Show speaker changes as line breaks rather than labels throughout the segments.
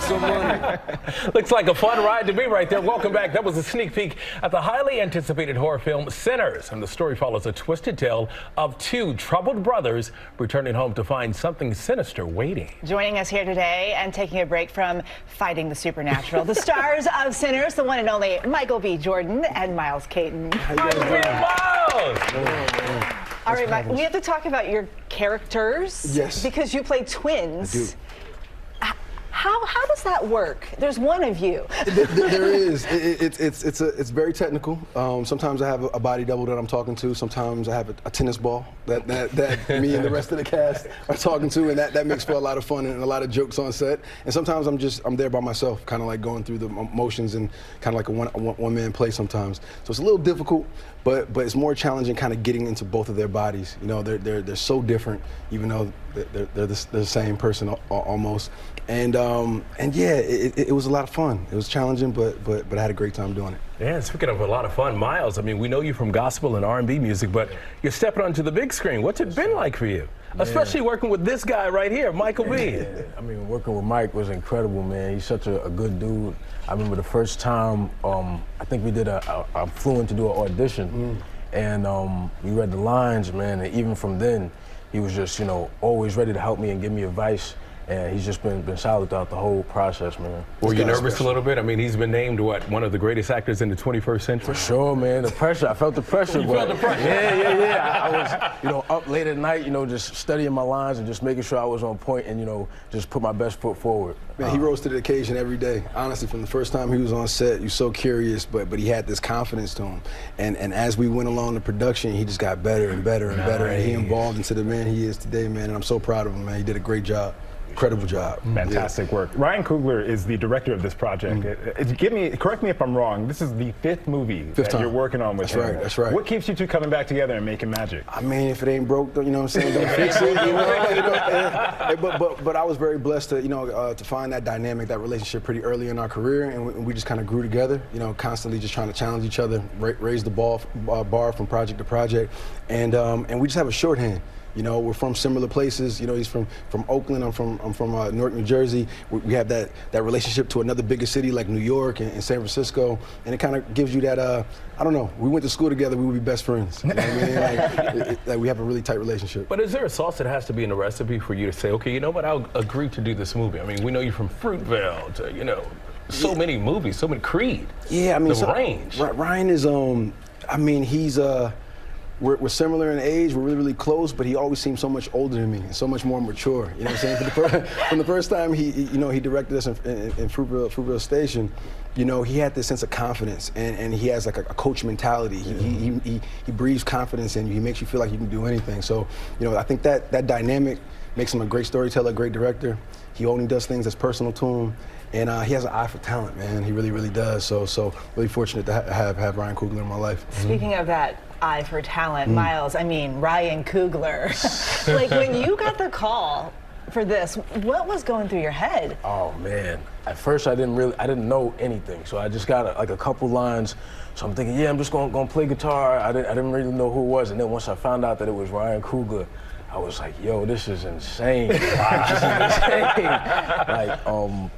make some money.
Looks like a fun ride to me right there. Welcome back. That was a sneak peek at the highly anticipated horror film Sinners. And the story follows a twisted tale of two troubled brothers returning home to find something sinister waiting.
Joining us here today and taking a break from fighting the supernatural, the stars of Sinners, the one and only Michael B. Jordan and Miles Caton.
Miles!
All right, Mike, we have to talk about your characters.
Yes.
Because you play twins.
I do.
How does that work? There's one of you.
There is. It's very technical. Sometimes I have a body double that I'm talking to. Sometimes I have a tennis ball that me and the rest of the cast are talking to, and that makes for a lot of fun and a lot of jokes on set. And sometimes I'm there by myself, kind of like going through the motions and kind of like a one-man play sometimes. So it's a little difficult, but it's more challenging kind of getting into both of their bodies. You know, they're so different, even though they're the same person almost. And yeah, it was a lot of fun. It was challenging, but I had a great time doing it.
Yeah, speaking of a lot of fun, Miles, I mean, we know you from gospel and R&B music, but you're stepping onto the big screen. What's it been like for you? Man. Especially working with this guy right here, Michael B.
Yeah. I mean, working with Mike was incredible, man. He's such a good dude. I remember the first time, I think we did I flew in to do an audition, and we read the lines, man, and even from then, he was just, you know, always ready to help me and give me advice. And he's just been solid throughout the whole process, man.
Were you nervous a little bit? I mean, he's been named, what, one of the greatest actors in the 21st century?
For sure, man. The pressure. I felt the pressure.
You felt the pressure?
Yeah. I was, you know, up late at night, you know, just studying my lines and just making sure I was on point and, you know, just put my best foot forward.
Man, he rose to the occasion every day. Honestly, from the first time he was on set, he was so curious, but he had this confidence to him. And as we went along the production, he just got better and better and better. And he evolved into the man he is today, man. And I'm so proud of him, man. He did a great job. Incredible job.
Fantastic work. Ryan Coogler is the director of this project. Correct me if I'm wrong, this is the fifth movie that you're working on with him.
That's right.
What keeps you two coming back together and making magic?
I mean, if it ain't broke, you know what I'm saying, don't fix it. You know? But I was very blessed to, you know, to find that dynamic, that relationship pretty early in our career, and we just kind of grew together, you know, constantly just trying to challenge each other, raise the bar from project to project, and we just have a shorthand. You know, we're from similar places. You know, he's from Oakland. I'm from Newark, New Jersey. We have that relationship to another bigger city like New York and San Francisco, and it kind of gives you that. I don't know. We went to school together. We would be best friends. You know what I mean? Like we have a really tight relationship.
But is there a sauce that has to be in the recipe for you to say, okay, you know what? I'll agree to do this movie. I mean, we know you from Fruitvale to, you know, so many movies, so many Creed.
Yeah, I mean,
the range.
Ryan is. I mean, he's. We're similar in age, we're really close, but he always seemed so much older than me and so much more mature. You know what I'm saying? From the first time he directed us in Fruitvale Station, you know, he had this sense of confidence, and he has like a coach mentality. He breathes confidence in you. He makes you feel like you can do anything. So, you know, I think that dynamic makes him a great storyteller, a great director. He only does things that's personal to him. And he has an eye for talent, man. He really does. So really fortunate to have Ryan Coogler in my life.
Speaking of that eye for talent, Miles, I mean, Ryan Coogler. Like, when you got the call for this, what was going through your head?
Oh, man. At first, I didn't know anything. So I just got like a couple lines. So I'm thinking, yeah, I'm just gonna play guitar. I didn't really know who it was. And then once I found out that it was Ryan Coogler, I was like, yo, this is insane. This is insane. Like,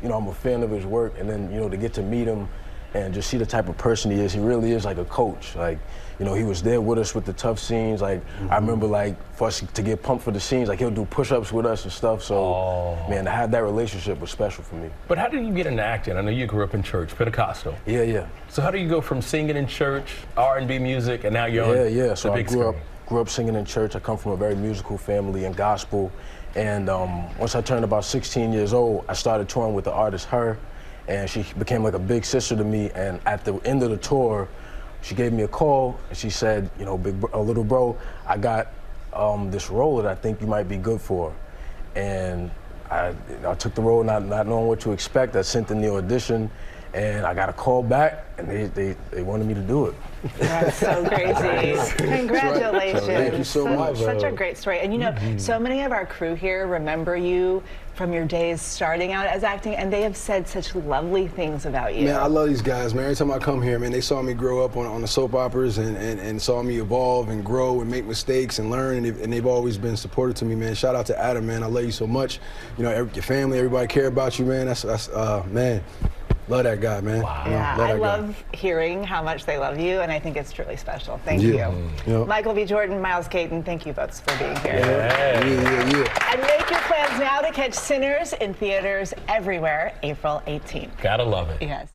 you know, I'm a fan of his work, and then, you know, to get to meet him and just see the type of person he is really is like a coach. Like, you know, he was there with us with the tough scenes. Like, I remember, like, for us to get pumped for the scenes, like, he'll do push-ups with us and stuff. So, man, to have that relationship was special for me.
But how did you get into acting? I know you grew up in church, Pentecostal.
Yeah.
So how do you go from singing in church, R&B music, and now you're on
So
the
I
big screen?
grew up singing in church. I come from a very musical family and gospel. And once I turned about 16 years old, I started touring with the artist Her, and she became like a big sister to me. And at the end of the tour, she gave me a call, and she said, you know, little bro, I got this role that I think you might be good for. And I took the role not knowing what to expect. I sent in the audition, And I got a call back, and they wanted me to do it.
That's so crazy. Congratulations.
Thank you so much.
Such a great story. And you know, so many of our crew here remember you from your days starting out as acting, and they have said such lovely things about you.
Man, I love these guys, man. Every time I come here, man, they saw me grow up on the soap operas and saw me evolve and grow and make mistakes and learn, and they've always been supportive to me, man. Shout out to Adam, man. I love you so much. You know, your family, everybody care about you, man. That's man. Love that guy, man.
Wow.
Yeah, I love hearing how much they love you, and I think it's truly special. Thank you.
Yeah.
Michael B. Jordan, Miles Caton, thank you both for being here.
Yeah.
And make your plans now to catch Sinners in theaters everywhere, April 18th.
Gotta love it.
Yes.